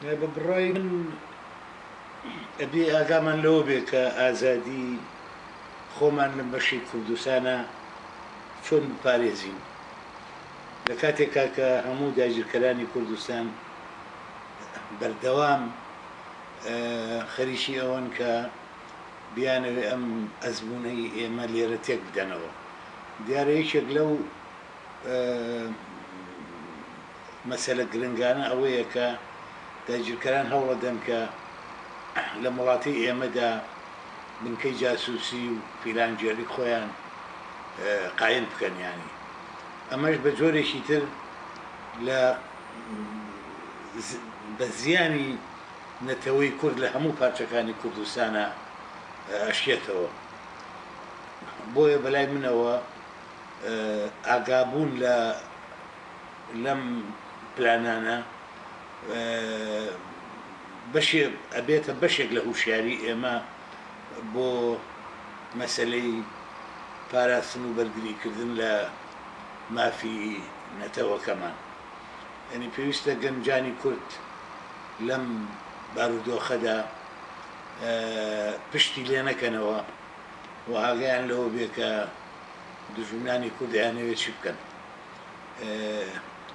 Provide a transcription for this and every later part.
بەڕای من ئەبێ ئاگامان لەوە بێ کە ئازادی خۆمان لە بەشی کوردستانە چۆن بپارێزین لە کاتێکا کە هەموو داگیرکەرانی کوردستان بەردەوام خەریکی ئەوەن کە بیانەوێ ئەم ئەزموونەی ئێمە لێرە تێک بدەنەوە. دیارە یەکێک لەو مەسەلە گرنگانە ئەوەیە کە داگیرکەران هەوڵەدەن کە لە وڵاتی ئێمەدا بنکەی جاسووسی و فیلانجێری خۆیان قایم بکەن. ینی ئەمەش بە جۆرێکی تر لە بە زیانی نەتەوەی کورد لە هەموو پارچەکانی کوردستانە ئەشکێتەوە. بۆیە بەلای منەوە ئاگابوون لەم پلانانە ئەبێتە بەشێک لە هوشیاری ئێمە بۆ مەسەلەی پاراستن و بەرگریکردن لە مافی نەتەوەکەمان. ینی پێویستە گەنجانی کورد لەم بارودۆخەدا پشتی لێ نەکەنەوە و ئاگایان لەوە بێ کە دژمنانی کورد دەیانەوێت چی بکەن.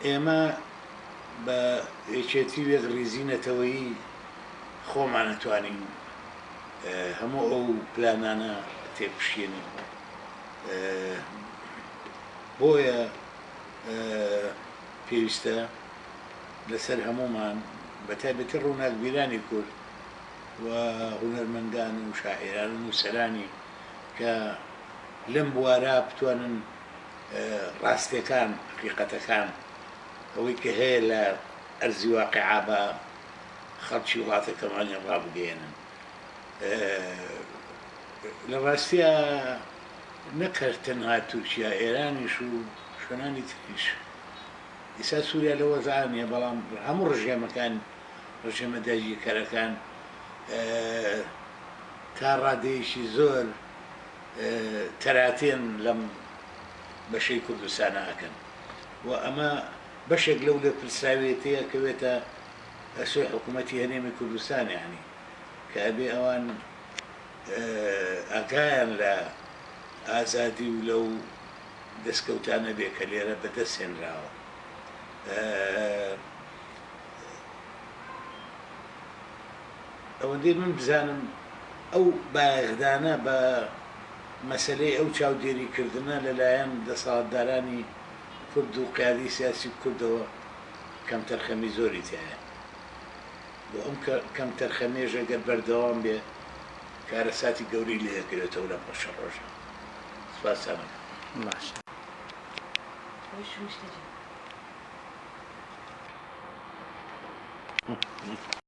ئێمە بە یەکێتی وێک ڕێزینەتەوەیی خۆمان نەتوانین هەموو ئەو پلانانە تێپشێنین. بۆیە پێویستە لەسەر هەمومان بەتایبەتی ڕووناکبیرانی کورد و هونەرمەندان و شاعیران و نووسەرانی کە لەم بوارە بتوانن ڕاستیەکان حقیقەتەکان ئەوەی کە هەیە لە ئەرزی واقعا بە خەڵکی وڵاتەکەمانی ڕابگەێنن. لە ڕاستیە نەکرد تەنها تورکیا، ئێرانیش و شوێنانی تریش. ئیسا سووریا لە وەزعانیە، بەڵام هەموو ڕژێمەکان ڕژێمە داگیرکەرەکان تا ڕادەیەکی زۆر تەراتێن لەم بەشەی کوردستانە ئەکەن و ئەمە بەشێک لەو لە پرسراوێتەیە کەوێتە ئەسوی حکوومەتی هەرێمی کوردستان. یعنی کە ئەبێ ئەوان ئاگایان لە ئازادی و لەو دەستکەوتانە بێ کە لێرە بەدەستهێنراوە. ئەوەندەی من بزانم ئەو باغدانە بە مەسلەی ئەو چاودێریکردنە لەلایەن دەسەڵاتدارانی کورد و قیادی سیاسی کوردەوە کەم تەرخەمی زۆری تایە. بۆ ئەم کەم تەرخەمێژە گەر بەردەوام بێ کارەساتی گەوری لێکرێتەوە لە پەشە ڕۆژە. سپاسانە. باش.